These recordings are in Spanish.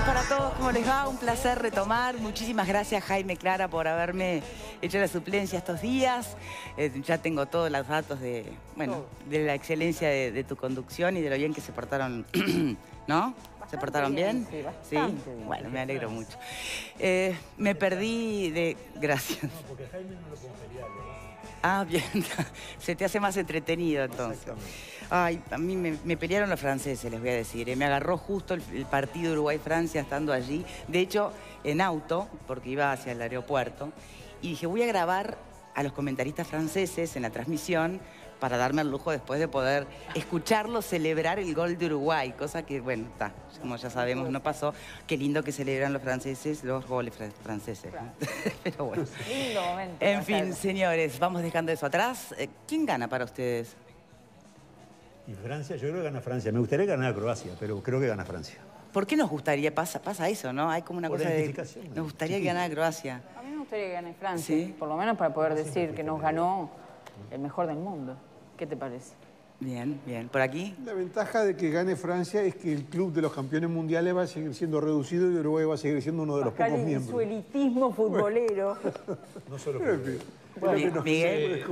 Para todos, ¿cómo les va? Un placer retomar. Muchísimas gracias, Jaime Clara, por haberme hecho la suplencia estos días. Ya tengo todos los datos de, bueno, de la excelencia de tu conducción y de lo bien que se portaron, ¿no? ¿Se portaron bien? Sí, bastante bien. Bueno, me alegro mucho. Me perdí de... Gracias. No, porque Jaime no lo congería, ¿no? Ah, bien. Se te hace más entretenido, entonces. Ay, a mí me pelearon los franceses, les voy a decir. Me agarró justo el partido Uruguay-Francia estando allí. De hecho, en auto, porque iba hacia el aeropuerto. Y dije, voy a grabar a los comentaristas franceses en la transmisión para darme el lujo después de poder escucharlos celebrar el gol de Uruguay. Cosa que, bueno, está, como ya sabemos, no pasó. Qué lindo que celebran los franceses los goles franceses. Claro. Pero bueno. Lindo momento. En fin, señores, vamos dejando eso atrás. ¿Quién gana para ustedes? Y Francia, yo creo que gana Francia. Me gustaría ganar a Croacia, pero creo que gana Francia. ¿Por qué nos gustaría? Pasa eso, ¿no? Hay como una Por cosa de... identificación, Nos gustaría que ganara Croacia. A mí me gustaría que gane Francia, ¿Sí? por lo menos para poder decir que nos ganó el mejor del mundo. ¿Qué te parece? Bien, bien. ¿Por aquí? La ventaja de que gane Francia es que el club de los campeones mundiales va a seguir siendo reducido y Uruguay va a seguir siendo uno de los pocos Y su miembros. elitismo futbolero. No solo Bueno, Miguel.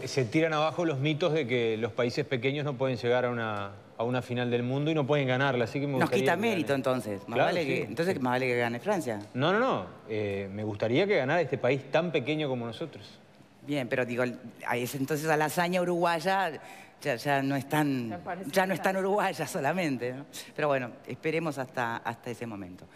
Se tiran abajo los mitos de que los países pequeños no pueden llegar a una final del mundo y no pueden ganarla, así que me Nos gustaría quita que mérito, gane. entonces. Más Claro, vale sí, entonces, sí. más vale que gane Francia. No. Me gustaría que ganara este país tan pequeño como nosotros. Bien, pero digo, entonces a la hazaña uruguaya ya no es tan uruguaya solamente, ¿no? Pero bueno, esperemos hasta ese momento.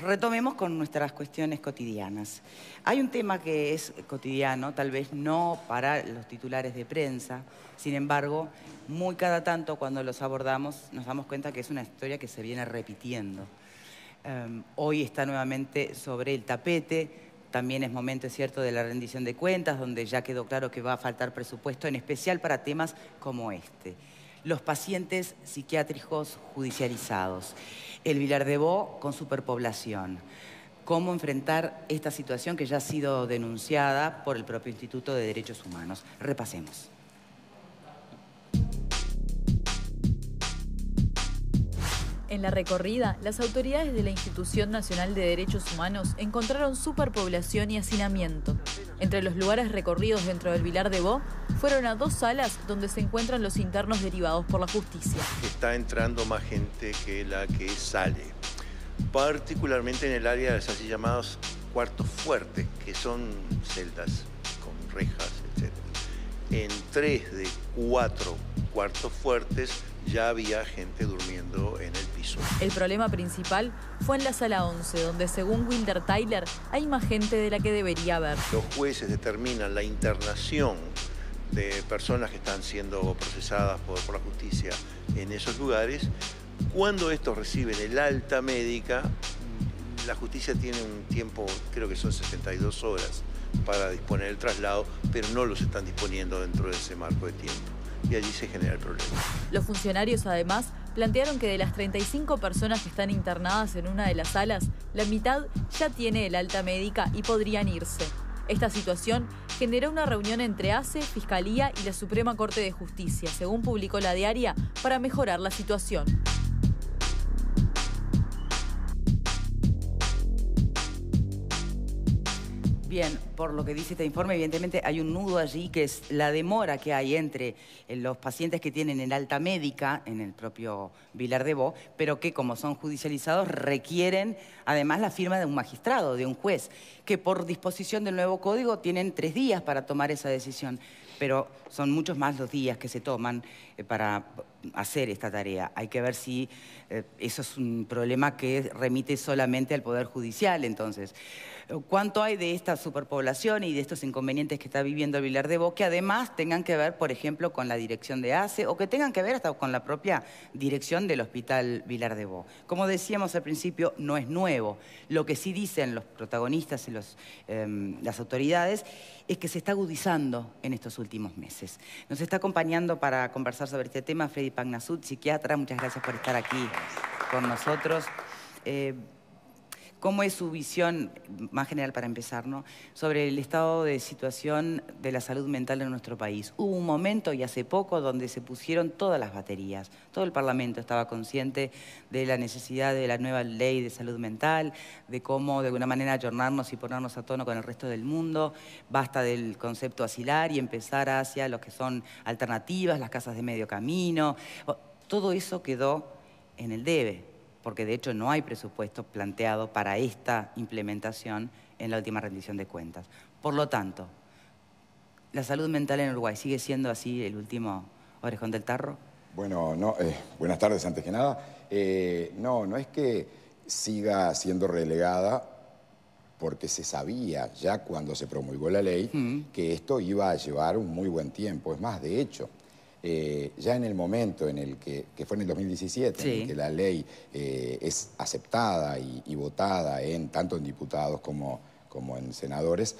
Retomemos con nuestras cuestiones cotidianas. Hay un tema que es cotidiano, tal vez no para los titulares de prensa, sin embargo, muy cada tanto cuando los abordamos nos damos cuenta que es una historia que se viene repitiendo. Hoy está nuevamente sobre el tapete. También es momento, es cierto, de la rendición de cuentas, donde ya quedó claro que va a faltar presupuesto, en especial para temas como este. Los pacientes psiquiátricos judicializados. El Vilar de Bo con superpoblación. ¿Cómo enfrentar esta situación que ya ha sido denunciada por el propio Instituto de Derechos Humanos? Repasemos. En la recorrida, las autoridades de la Institución Nacional de Derechos Humanos encontraron superpoblación y hacinamiento. Entre los lugares recorridos dentro del Vilar de Bo, fueron a 2 salas donde se encuentran los internos derivados por la justicia. Está entrando más gente que la que sale, particularmente en el área de los así llamados cuartos fuertes, que son celdas con rejas, etc. En 3 de 4 cuartos fuertes ya había gente durmiendo en el piso. El problema principal fue en la sala 11, donde según Wilder Tyler hay más gente de la que debería haber. Los jueces determinan la internación de personas que están siendo procesadas por la justicia en esos lugares. Cuando estos reciben el alta médica, la justicia tiene un tiempo, creo que son 72 horas, para disponer el traslado, pero no los están disponiendo dentro de ese marco de tiempo. Y allí se genera el problema. Los funcionarios, además, plantearon que de las 35 personas que están internadas en una de las salas, la mitad ya tiene el alta médica y podrían irse. Esta situación generó una reunión entre ACE, Fiscalía y la Suprema Corte de Justicia, según publicó La Diaria, para mejorar la situación. Bien, por lo que dice este informe, evidentemente hay un nudo allí que es la demora que hay entre los pacientes que tienen el alta médica en el propio Vilar de Bo, pero que como son judicializados requieren además la firma de un magistrado, de un juez, que por disposición del nuevo código tienen 3 días para tomar esa decisión, pero son muchos más los días que se toman para hacer esta tarea. Hay que ver si eso es un problema que remite solamente al Poder Judicial, entonces. ¿Cuánto hay de esta superpoblación y de estos inconvenientes que está viviendo el Vilar de Bo, que además tengan que ver, por ejemplo, con la dirección de ACE o que tengan que ver hasta con la propia dirección del Hospital Vilar de Bo? Como decíamos al principio, no es nuevo. Lo que sí dicen los protagonistas y las autoridades es que se está agudizando en estos últimos meses. Nos está acompañando para conversar sobre este tema Freddy Pagnasud, psiquiatra. Muchas gracias por estar aquí con nosotros. ¿Cómo es su visión, más general para empezar, ¿no?, sobre el estado de situación de la salud mental en nuestro país? Hubo un momento, y hace poco, donde se pusieron todas las baterías. Todo el Parlamento estaba consciente de la necesidad de la nueva ley de salud mental, de cómo, de alguna manera, ayornarnos y ponernos a tono con el resto del mundo. Basta del concepto asilar y empezar hacia lo que son alternativas, las casas de medio camino. Todo eso quedó en el debe, porque de hecho no hay presupuesto planteado para esta implementación en la última rendición de cuentas. Por lo tanto, ¿la salud mental en Uruguay sigue siendo así el último orejón del tarro? Bueno, no, buenas tardes antes que nada. No es que siga siendo relegada, porque se sabía ya cuando se promulgó la ley que esto iba a llevar un muy buen tiempo. Es más, de hecho, ya en el momento en el que fue en el 2017, sí, en el que la ley es aceptada y votada tanto en diputados como en senadores,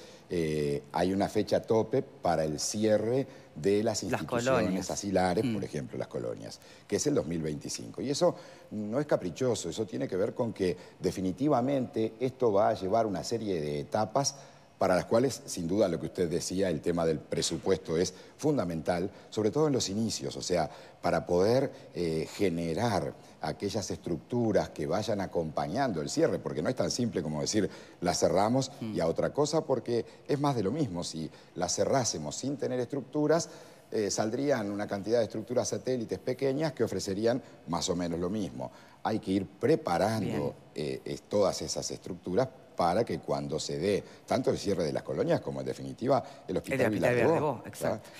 hay una fecha tope para el cierre de las instituciones asilares, por ejemplo, las colonias, que es el 2025. Y eso no es caprichoso, eso tiene que ver con que definitivamente esto va a llevar una serie de etapas para las cuales, sin duda, lo que usted decía, el tema del presupuesto es fundamental, sobre todo en los inicios, o sea, para poder generar aquellas estructuras que vayan acompañando el cierre, porque no es tan simple como decir, la cerramos y a otra cosa, porque es más de lo mismo. Si la cerrásemos sin tener estructuras, saldrían una cantidad de estructuras satélites pequeñas que ofrecerían más o menos lo mismo. Hay que ir preparando todas esas estructuras para que cuando se dé tanto el cierre de las colonias como, en definitiva, el Hospital Vilar de Bo. Exacto.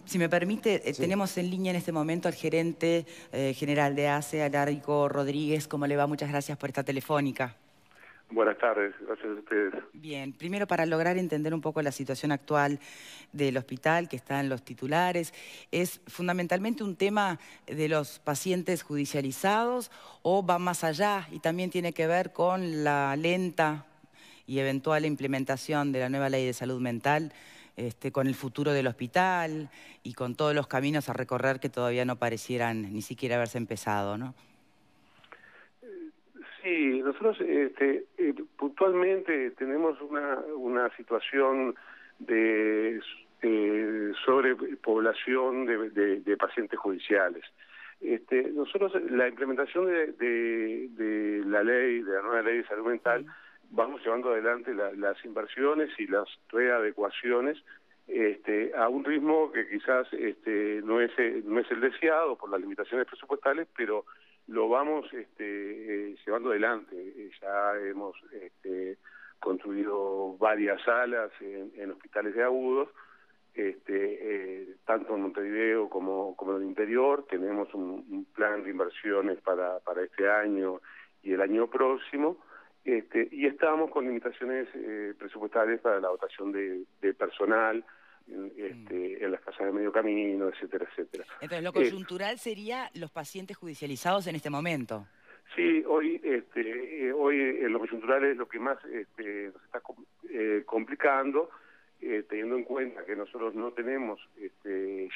Si me permite, sí, tenemos en línea en este momento al gerente general de ACE, Alarico Rodríguez. ¿Cómo le va? Muchas gracias por esta telefónica. Buenas tardes, gracias a ustedes. Bien, primero para lograr entender un poco la situación actual del hospital, que está en los titulares, ¿es fundamentalmente un tema de los pacientes judicializados o va más allá y también tiene que ver con la lenta y eventual implementación de la nueva ley de salud mental, con el futuro del hospital y con todos los caminos a recorrer que todavía no parecieran ni siquiera haberse empezado, ¿no? Sí, nosotros puntualmente tenemos una situación de sobrepoblación de pacientes judiciales. Nosotros, la implementación de la nueva ley de salud mental, vamos llevando adelante las inversiones y las readecuaciones a un ritmo que quizás no es el deseado por las limitaciones presupuestales, pero lo vamos llevando adelante. Ya hemos construido varias salas en hospitales de agudos, tanto en Montevideo como en el interior. Tenemos un plan de inversiones para este año y el año próximo, y estamos con limitaciones presupuestarias para la dotación de personal en las casas de medio camino, etcétera, etcétera. Entonces, lo coyuntural sería los pacientes judicializados en este momento. Sí, hoy en lo coyuntural es lo que más nos está complicando, teniendo en cuenta que nosotros no tenemos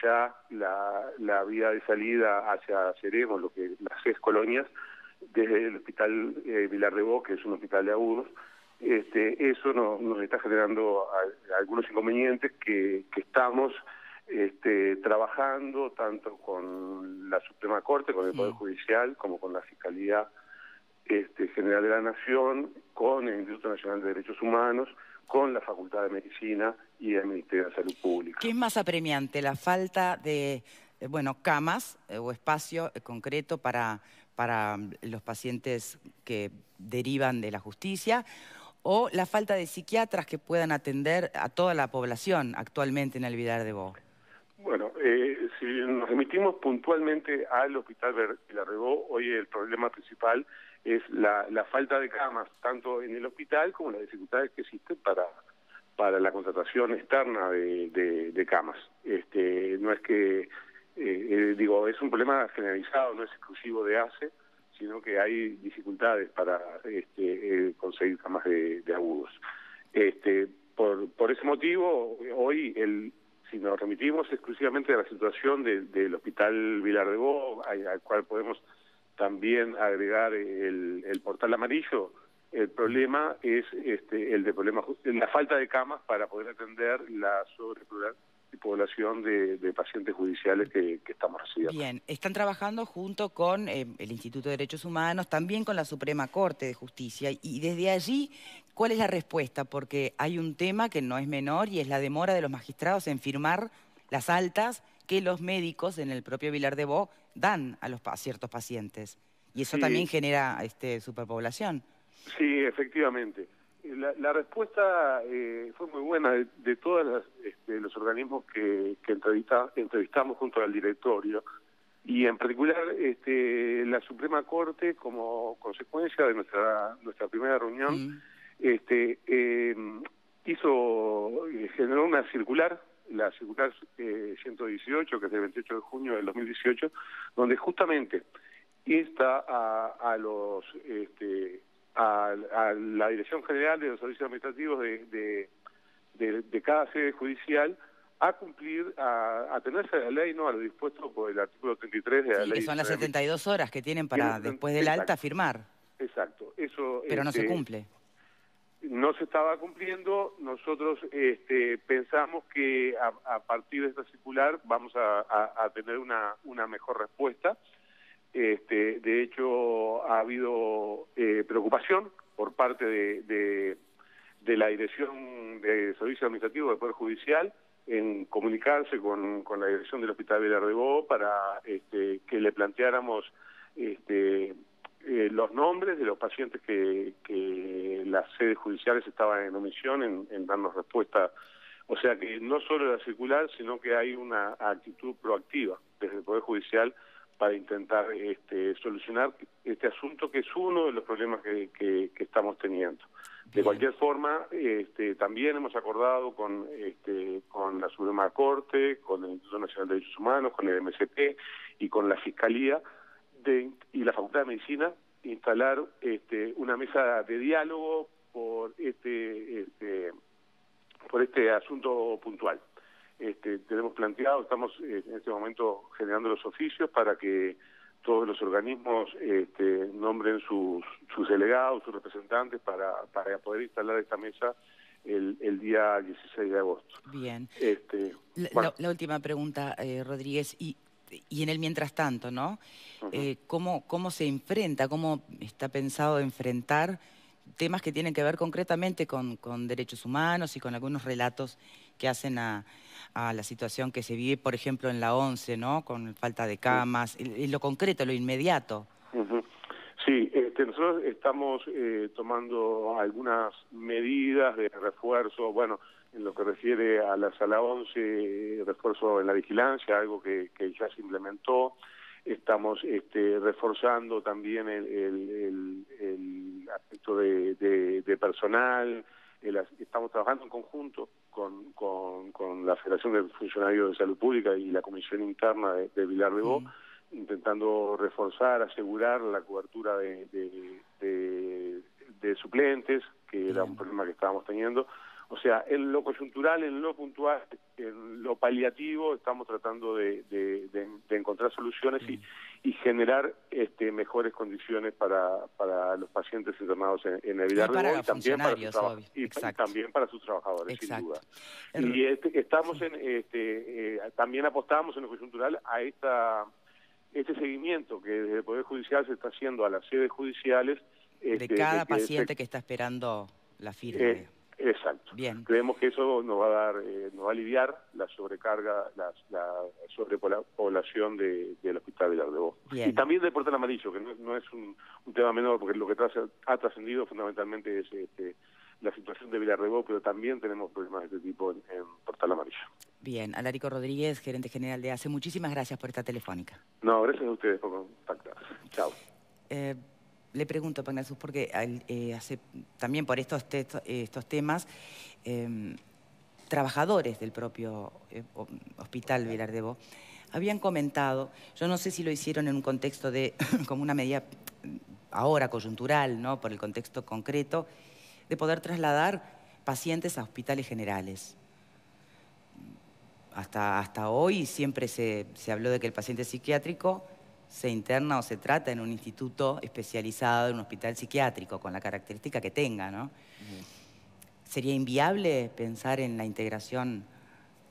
ya la vía de salida hacia Seremos, las 6 colonias, desde el Hospital Vilar de Bo, que es un hospital de agudos. Eso nos está generando algunos inconvenientes que estamos trabajando tanto con la Suprema Corte, con el Poder Judicial, como con la Fiscalía General de la Nación, con el Instituto Nacional de Derechos Humanos, con la Facultad de Medicina y el Ministerio de Salud Pública. ¿Qué es más apremiante? ¿La falta de camas o espacio concreto para los pacientes que derivan de la justicia, o la falta de psiquiatras que puedan atender a toda la población actualmente en el Vilar de Bo? Bueno, si nos remitimos puntualmente al Hospital Vilar de Bo, hoy el problema principal es la falta de camas, tanto en el hospital como las dificultades que existen para la contratación externa de camas. No es que, es un problema generalizado, no es exclusivo de ACE, sino que hay dificultades para conseguir camas de agudos. Por ese motivo, hoy, si nos remitimos exclusivamente a la situación del Hospital Vilar de Bo, al cual podemos también agregar el portal amarillo, El problema es la falta de camas para poder atender la sobrepoblación de pacientes judiciales que estamos recibiendo. Bien, están trabajando junto con el Instituto de Derechos Humanos, también con la Suprema Corte de Justicia, y desde allí, ¿cuál es la respuesta? Porque hay un tema que no es menor y es la demora de los magistrados en firmar las altas que los médicos en el propio Vilar de Bo dan a ciertos pacientes. Y eso también genera superpoblación. Sí, efectivamente. La respuesta fue muy buena de todos los organismos que entrevistamos junto al directorio, y en particular la Suprema Corte, como consecuencia de nuestra primera reunión, generó una circular, la circular 118, que es del 28 de junio del 2018, donde justamente insta a la Dirección General de los Servicios Administrativos de cada sede judicial a cumplir, a atenerse a la ley, no a lo dispuesto por el artículo 33 de la ley. Que son las 72 horas que tienen para después del alta firmar. Exacto. Eso, pero no se cumple. No se estaba cumpliendo. Nosotros pensamos que a partir de esta circular vamos a tener una mejor respuesta. De hecho, ha habido preocupación por parte de la Dirección de Servicios Administrativos del Poder Judicial en comunicarse con la dirección del Hospital Vilar de Bo para que le planteáramos los nombres de los pacientes que las sedes judiciales estaban en omisión en darnos respuesta. O sea que no solo la circular, sino que hay una actitud proactiva desde el Poder Judicial para intentar solucionar este asunto, que es uno de los problemas que estamos teniendo. De cualquier forma, también hemos acordado con la Suprema Corte, con el Instituto Nacional de Derechos Humanos, con el MSP y con la Fiscalía y la Facultad de Medicina instalar una mesa de diálogo por este asunto puntual. Tenemos planteado, estamos en este momento generando los oficios para que todos los organismos nombren sus delegados, sus representantes para poder instalar esta mesa el día 16 de agosto. Bien. La última pregunta, Rodríguez, y en el mientras tanto, ¿no? ¿Cómo se enfrenta, cómo está pensado enfrentar temas que tienen que ver concretamente con derechos humanos y con algunos relatos que hacen a la situación que se vive, por ejemplo, en la 11, ¿no? Con falta de camas, lo concreto, lo inmediato. Sí, nosotros estamos tomando algunas medidas de refuerzo, bueno, en lo que refiere a la sala 11, refuerzo en la vigilancia, algo que ya se implementó. Estamos reforzando también el aspecto de personal. Estamos trabajando en conjunto con la Federación de Funcionarios de Salud Pública y la Comisión Interna de Vilar de Bo, intentando reforzar, asegurar la cobertura de suplentes, que era un problema que estábamos teniendo. O sea, en lo coyuntural, en lo puntual, en lo paliativo, estamos tratando de encontrar soluciones y generar mejores condiciones para los pacientes internados en el Vilar de Bo, y también para sus trabajadores, sin duda. Y estamos también apostamos en lo coyuntural a este seguimiento que desde el Poder Judicial se está haciendo a las sedes judiciales. De cada paciente que está esperando la firma. Exacto. Bien. Creemos que eso nos va a aliviar la sobrecarga, la sobrepoblación del Hospital Vilar de Bo. Bien. Y también del Portal Amarillo, que no es un tema menor, porque lo que ha trascendido fundamentalmente es la situación de Vilar de Bo, pero también tenemos problemas de este tipo en Portal Amarillo. Bien. Alarico Rodríguez, gerente general de ACE, muchísimas gracias por esta telefónica. No, gracias a ustedes por contactar. Chao. Le pregunto, Pagnasus, porque también por estos temas, trabajadores del propio Hospital Vilar de Bo habían comentado, yo no sé si lo hicieron en un contexto de como una medida ahora coyuntural, ¿no? Por el contexto concreto, de poder trasladar pacientes a hospitales generales. Hasta hoy siempre se habló de que el paciente psiquiátrico se interna o se trata en un instituto especializado, en un hospital psiquiátrico, con la característica que tenga, ¿no? ¿Sería inviable pensar en la integración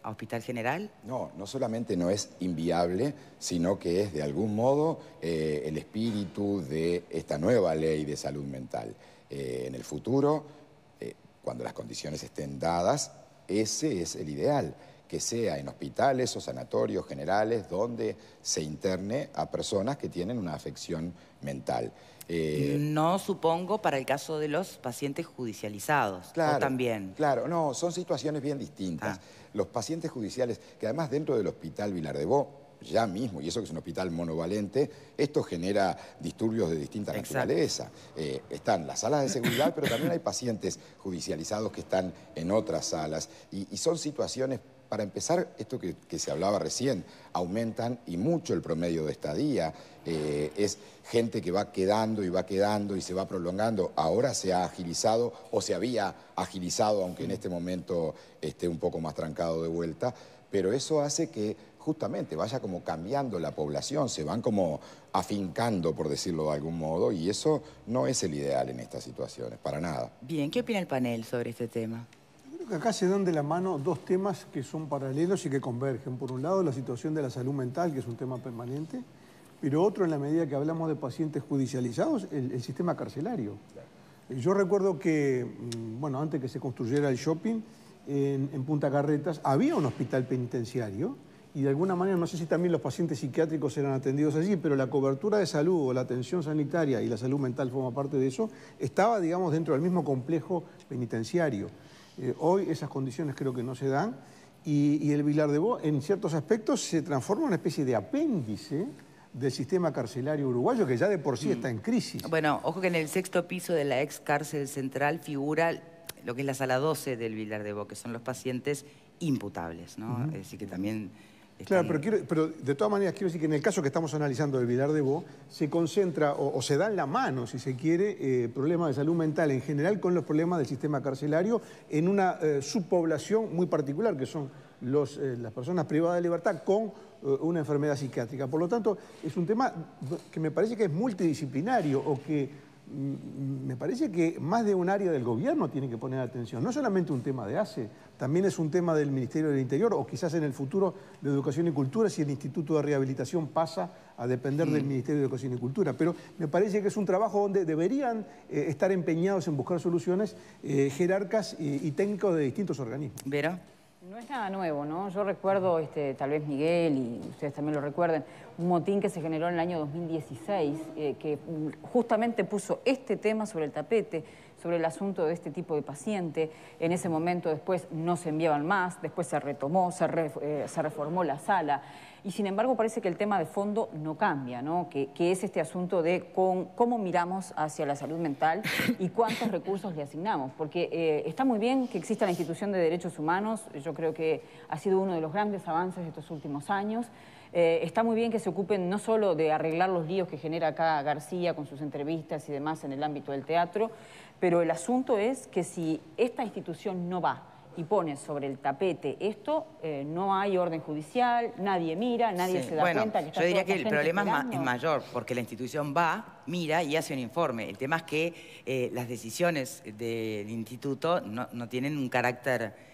a Hospital General? No, no solamente no es inviable, sino que es de algún modo el espíritu de esta nueva ley de salud mental. En el futuro, cuando las condiciones estén dadas, ese es el ideal, que sea en hospitales o sanatorios generales donde se interne a personas que tienen una afección mental. No supongo para el caso de los pacientes judicializados, claro, o también. Claro, no, son situaciones bien distintas. Los pacientes judiciales, que además dentro del Hospital Vilar de Bo, ya mismo, y eso que es un hospital monovalente, esto genera disturbios de distinta naturaleza. Están las salas de seguridad, pero también hay pacientes judicializados que están en otras salas. Y son situaciones, para empezar, esto que se hablaba recién, aumentan y mucho el promedio de estadía. Es gente que va quedando y se va prolongando. Ahora se ha agilizado, o se había agilizado, aunque en este momento esté un poco más trancado de vuelta, pero eso hace que justamente vaya como cambiando la población, se van como afincando, por decirlo de algún modo, y eso no es el ideal en estas situaciones, para nada. Bien, ¿qué opina el panel sobre este tema? Yo creo que acá se dan de la mano dos temas que son paralelos y que convergen. Por un lado, la situación de la salud mental, que es un tema permanente, pero otro, en la medida que hablamos de pacientes judicializados, el sistema carcelario. Yo recuerdo que, bueno, antes que se construyera el shopping, en Punta Carretas había un hospital penitenciario y de alguna manera, no sé si también los pacientes psiquiátricos eran atendidos allí, pero la cobertura de salud o la atención sanitaria y la salud mental forma parte de eso, estaba, digamos, dentro del mismo complejo penitenciario. Hoy esas condiciones creo que no se dan y el Vilar de Bo, en ciertos aspectos, se transforma en una especie de apéndice del sistema carcelario uruguayo, que ya de por sí está en crisis. Bueno, ojo que en el 6º piso de la ex cárcel central figura lo que es la sala 12 del Vilar de Bo, que son los pacientes imputables, ¿no? Es decir, que también... Claro, pero de todas maneras quiero decir que en el caso que estamos analizando del Vilar de Bo, se concentra o se da en la mano, si se quiere, problemas de salud mental en general con los problemas del sistema carcelario en una subpoblación muy particular, que son las personas privadas de libertad con una enfermedad psiquiátrica. Por lo tanto, es un tema que me parece que es multidisciplinario o que me parece que más de un área del gobierno tiene que poner atención. No solamente un tema de ACE, también es un tema del Ministerio del Interior o quizás en el futuro de Educación y Cultura si el Instituto de Rehabilitación pasa a depender del Ministerio de Educación y Cultura. Pero me parece que es un trabajo donde deberían estar empeñados en buscar soluciones jerarcas y técnicos de distintos organismos. ¿Vera? No es nada nuevo, ¿no? Yo recuerdo, tal vez Miguel y ustedes también lo recuerden, un motín que se generó en el año 2016 que justamente puso este tema sobre el tapete, sobre el asunto de este tipo de paciente. En ese momento después no se enviaban más, después se retomó, se reformó la sala. Y sin embargo parece que el tema de fondo no cambia, ¿no? Que es este asunto de cómo miramos hacia la salud mental y cuántos recursos le asignamos. Porque está muy bien que exista la institución de derechos humanos, yo creo que ha sido uno de los grandes avances de estos últimos años. Está muy bien que se ocupen no solo de arreglar los líos que genera acá García con sus entrevistas y demás en el ámbito del teatro, pero el asunto es que si esta institución no va y pone sobre el tapete esto, no hay orden judicial, nadie mira, nadie se da cuenta que está yo diría toda que el esta gente problema esperando. es mayor, porque la institución va, mira y hace un informe. El tema es que las decisiones del instituto no tienen un carácter...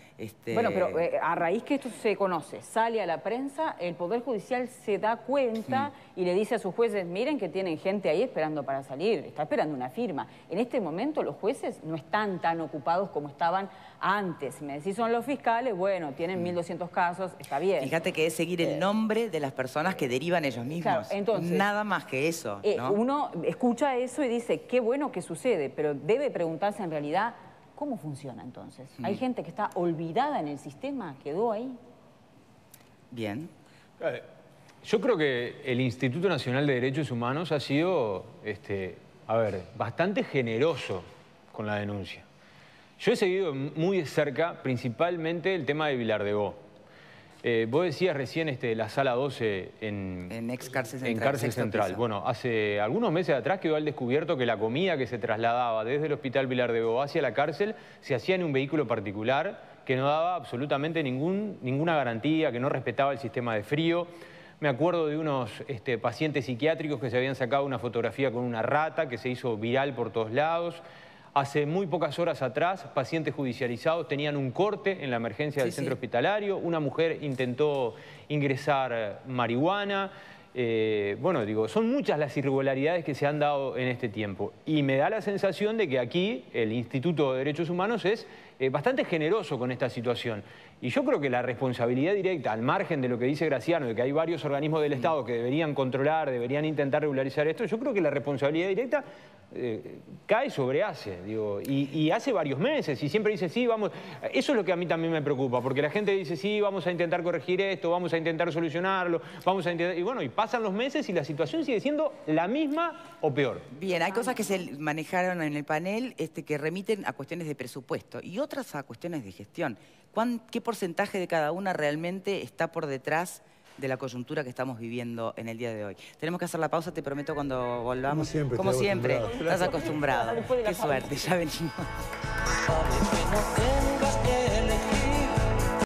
Bueno, pero a raíz que esto se conoce, sale a la prensa, el Poder Judicial se da cuenta y le dice a sus jueces, miren que tienen gente ahí esperando para salir, está esperando una firma. En este momento los jueces no están tan ocupados como estaban antes. Si me decís son los fiscales, bueno, tienen 1.200 casos, está bien. Fíjate que es seguir el nombre de las personas que derivan ellos mismos. Claro, entonces, nada más que eso, ¿no? Uno escucha eso y dice, qué bueno que sucede, pero debe preguntarse en realidad, ¿cómo funciona entonces? ¿Hay gente que está olvidada en el sistema? ¿Quedó ahí? Bien. Yo creo que el Instituto Nacional de Derechos Humanos ha sido, bastante generoso con la denuncia. Yo he seguido muy de cerca, principalmente, el tema de Vilar de Bo. Vos decías recién la sala 12 en ex cárcel central. En cárcel central. Bueno, hace algunos meses atrás quedó al descubierto que la comida que se trasladaba desde el Hospital Vilar de Bo hacia la cárcel se hacía en un vehículo particular que no daba absolutamente ninguna garantía, que no respetaba el sistema de frío. Me acuerdo de unos pacientes psiquiátricos que se habían sacado una fotografía con una rata que se hizo viral por todos lados. Hace muy pocas horas atrás, pacientes judicializados tenían un corte en la emergencia del centro hospitalario. Una mujer intentó ingresar marihuana. Bueno, digo, son muchas las irregularidades que se han dado en este tiempo. Y me da la sensación de que aquí el Instituto de Derechos Humanos es bastante generoso con esta situación. Y yo creo que la responsabilidad directa, al margen de lo que dice Graciano, de que hay varios organismos del Estado que deberían controlar, deberían intentar regularizar esto, yo creo que la responsabilidad directa cae sobre ACE, digo, y hace varios meses, y siempre dice, sí, vamos... Eso es lo que a mí también me preocupa, porque la gente dice, sí, vamos a intentar corregir esto, vamos a intentar solucionarlo, vamos a intentar... Y bueno, y pasan los meses y la situación sigue siendo la misma o peor. Bien, hay cosas que se manejaron en el panel que remiten a cuestiones de presupuesto y otras a cuestiones de gestión. ¿Qué porcentaje de cada una realmente está por detrás de la coyuntura que estamos viviendo en el día de hoy? Tenemos que hacer la pausa, te prometo, cuando volvamos. Como siempre, estás acostumbrado. Qué suerte, ya venimos. Para que no tengas que elegir.